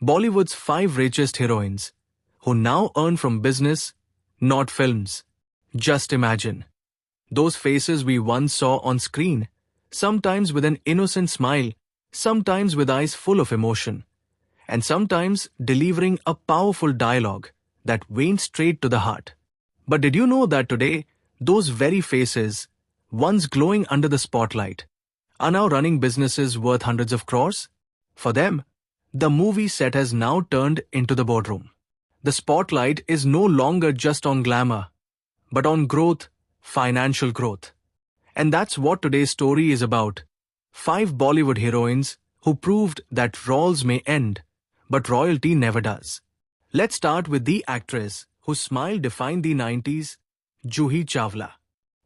Bollywood's 5 richest heroines, who now earn from business, not films. Just imagine. Those faces we once saw on screen, sometimes with an innocent smile, sometimes with eyes full of emotion, and sometimes delivering a powerful dialogue that went straight to the heart. But did you know that today, those very faces, once glowing under the spotlight, are now running businesses worth hundreds of crores? For them, the movie set has now turned into the boardroom. The spotlight is no longer just on glamour, but on growth, financial growth. And that's what today's story is about. 5 Bollywood heroines who proved that roles may end, but royalty never does. Let's start with the actress whose smile defined the 90s, Juhi Chawla.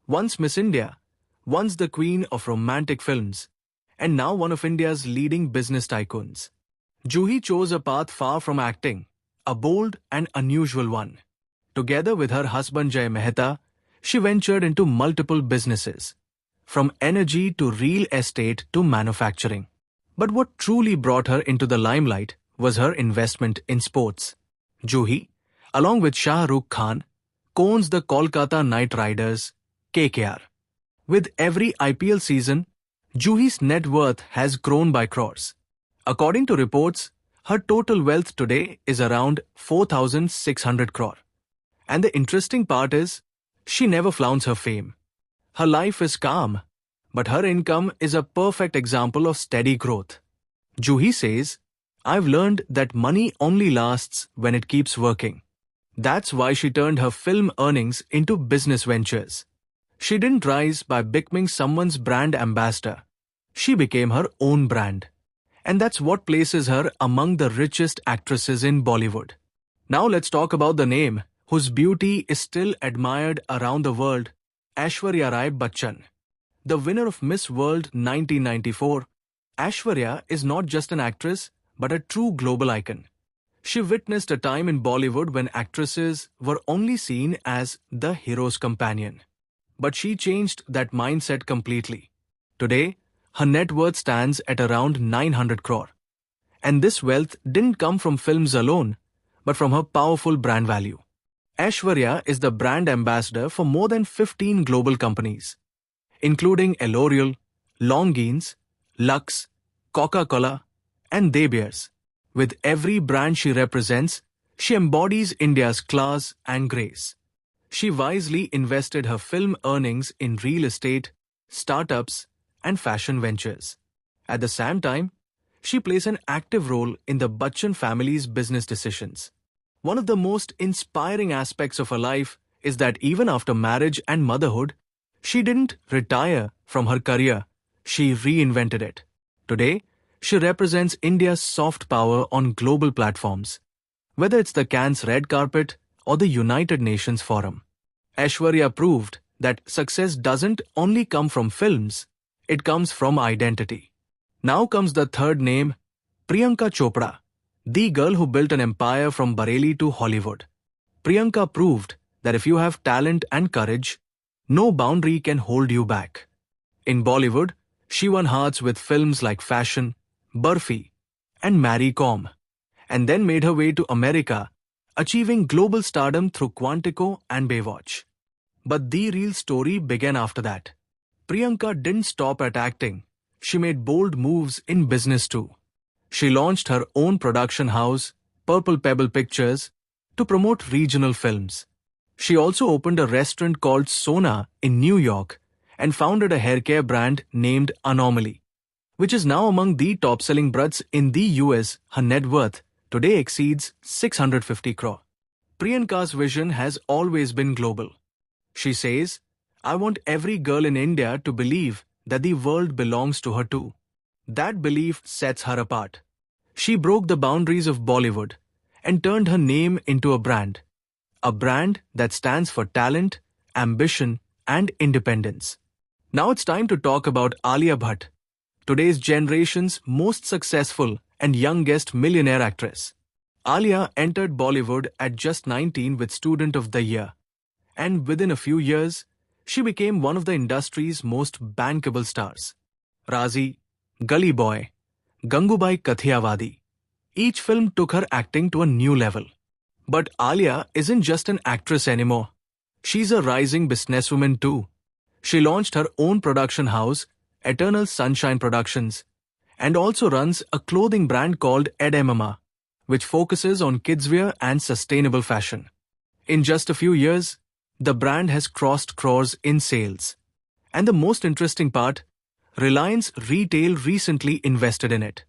Once Miss India, once the queen of romantic films, and now one of India's leading business tycoons. Juhi chose a path far from acting, a bold and unusual one. Together with her husband Jay Mehta, she ventured into multiple businesses, from energy to real estate to manufacturing. But what truly brought her into the limelight was her investment in sports. Juhi, along with Shah Rukh Khan, owns the Kolkata Knight Riders, KKR. With every IPL season, Juhi's net worth has grown by crores. According to reports, her total wealth today is around 4,600 crore. And the interesting part is, she never flaunts her fame. Her life is calm, but her income is a perfect example of steady growth. Juhi says, "I've learned that money only lasts when it keeps working." That's why she turned her film earnings into business ventures. She didn't rise by becoming someone's brand ambassador. She became her own brand. And that's what places her among the richest actresses in Bollywood. Now let's talk about the name whose beauty is still admired around the world, Aishwarya Rai Bachchan. The winner of Miss World 1994, Aishwarya is not just an actress but a true global icon. She witnessed a time in Bollywood when actresses were only seen as the hero's companion. But she changed that mindset completely. Today, her net worth stands at around 900 crore. And this wealth didn't come from films alone, but from her powerful brand value. Aishwarya is the brand ambassador for more than 15 global companies, including L'Oreal, Longines, Lux, Coca-Cola, and De Beers. With every brand she represents, she embodies India's class and grace. She wisely invested her film earnings in real estate, startups, and fashion ventures. At the same time, she plays an active role in the Bachchan family's business decisions. One of the most inspiring aspects of her life is that even after marriage and motherhood, she didn't retire from her career, she reinvented it. Today, she represents India's soft power on global platforms, whether it's the Cannes red carpet or the United Nations Forum. Aishwarya proved that success doesn't only come from films, it comes from identity. Now comes the third name, Priyanka Chopra, the girl who built an empire from Bareilly to Hollywood. Priyanka proved that if you have talent and courage, no boundary can hold you back. In Bollywood, she won hearts with films like Fashion, Barfi, and Mary Kom, and then made her way to America, achieving global stardom through Quantico and Baywatch. But the real story began after that. Priyanka didn't stop at acting. She made bold moves in business too. She launched her own production house, Purple Pebble Pictures, to promote regional films. She also opened a restaurant called Sona in New York and founded a haircare brand named Anomaly, which is now among the top-selling brands in the US. Her net worth today exceeds 650 crore. Priyanka's vision has always been global. She says, "I want every girl in India to believe that the world belongs to her too." That belief sets her apart. She broke the boundaries of Bollywood and turned her name into a brand that stands for talent, ambition, and independence. Now it's time to talk about Alia Bhatt, today's generation's most successful and youngest millionaire actress. Alia entered Bollywood at just 19 with Student of the Year, and within a few years, she became one of the industry's most bankable stars. Razi, Gully Boy, Gangubai Kathiawadi, Each film took her acting to a new level. But Alia isn't just an actress anymore. She's a rising businesswoman too. She launched her own production house, Eternal Sunshine Productions, and also runs a clothing brand called 𝐼𝐸𝐻𝐻, which focuses on kidswear and sustainable fashion. In just a few years, the brand has crossed crores in sales. And the most interesting part, Reliance Retail recently invested in it.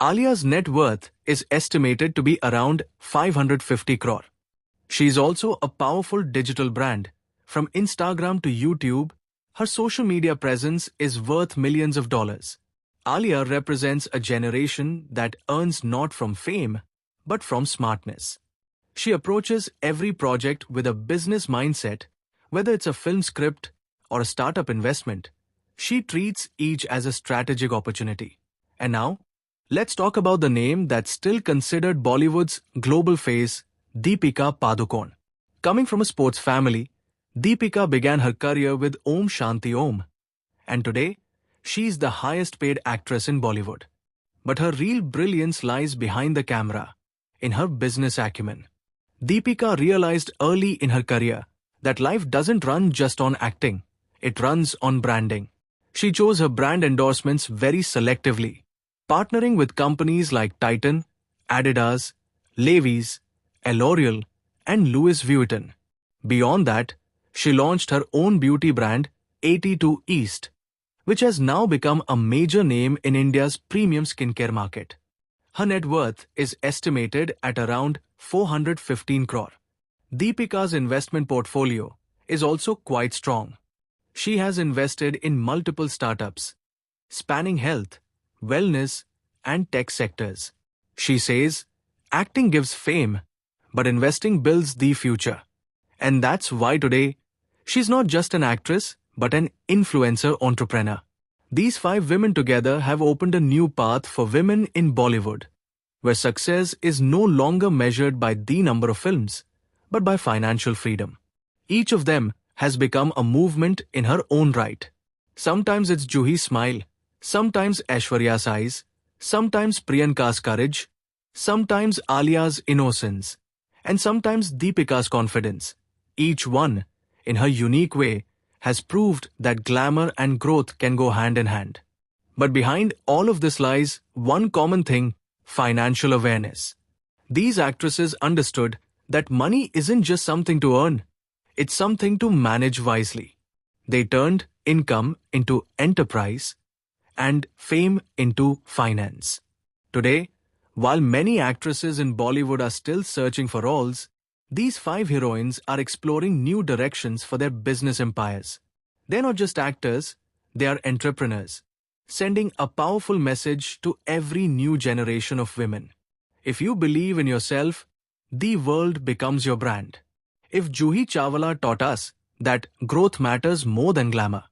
Alia's net worth is estimated to be around 550 crore. She is also a powerful digital brand. From Instagram to YouTube, her social media presence is worth millions of dollars. Alia represents a generation that earns not from fame, but from smartness. She approaches every project with a business mindset, whether it's a film script or a startup investment. She treats each as a strategic opportunity. And now, let's talk about the name that's still considered Bollywood's global face, Deepika Padukone. Coming from a sports family, Deepika began her career with Om Shanti Om. And today, she's the highest paid actress in Bollywood. But her real brilliance lies behind the camera, in her business acumen. Deepika realized early in her career that life doesn't run just on acting, it runs on branding. She chose her brand endorsements very selectively, partnering with companies like Titan, Adidas, Levi's, L'Oreal, and Louis Vuitton. Beyond that, she launched her own beauty brand, 82 East, which has now become a major name in India's premium skincare market. Her net worth is estimated at around 415 crore. Deepika's investment portfolio is also quite strong. She has invested in multiple startups, spanning health, wellness, and tech sectors. She says, acting gives fame, but investing builds the future. And that's why today, she's not just an actress, but an influencer entrepreneur. These 5 women together have opened a new path for women in Bollywood, where success is no longer measured by the number of films, but by financial freedom. Each of them has become a movement in her own right. Sometimes it's Juhi's smile, sometimes Aishwarya's eyes, sometimes Priyanka's courage, sometimes Alia's innocence, and sometimes Deepika's confidence. Each one, in her unique way, has proved that glamour and growth can go hand in hand. But behind all of this lies one common thing: financial awareness. These actresses understood that money isn't just something to earn, it's something to manage wisely. They turned income into enterprise and fame into finance. Today, while many actresses in Bollywood are still searching for roles, these 5 heroines are exploring new directions for their business empires. They're not just actors, they are entrepreneurs, sending a powerful message to every new generation of women. If you believe in yourself, the world becomes your brand. If Juhi Chawla taught us that growth matters more than glamour,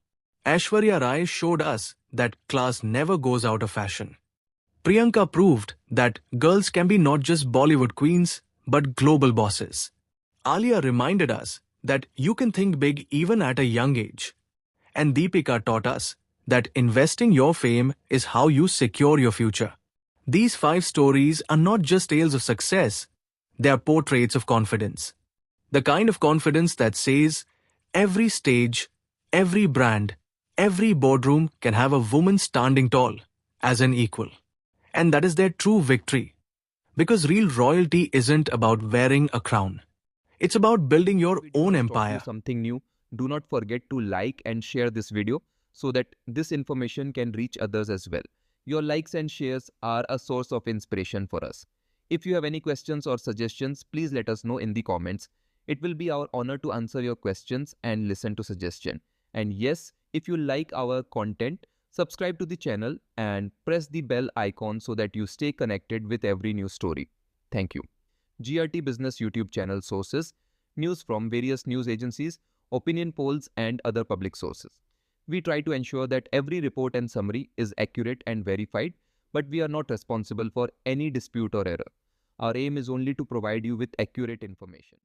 Aishwarya Rai showed us that class never goes out of fashion. Priyanka proved that girls can be not just Bollywood queens, but global bosses. Alia reminded us that you can think big even at a young age. And Deepika taught us that investing your fame is how you secure your future. These 5 stories are not just tales of success, they are portraits of confidence. The kind of confidence that says, every stage, every brand, every boardroom can have a woman standing tall as an equal. And that is their true victory. Because real royalty isn't about wearing a crown. It's about building your own empire. Something new. Do not forget to like and share this video so that this information can reach others as well. Your likes and shares are a source of inspiration for us. If you have any questions or suggestions, please let us know in the comments. It will be our honor to answer your questions and listen to suggestions. And yes, if you like our content, subscribe to the channel and press the bell icon so that you stay connected with every new story. Thank you. GRT Business YouTube channel sources, news from various news agencies, opinion polls and other public sources. We try to ensure that every report and summary is accurate and verified, but we are not responsible for any dispute or error. Our aim is only to provide you with accurate information.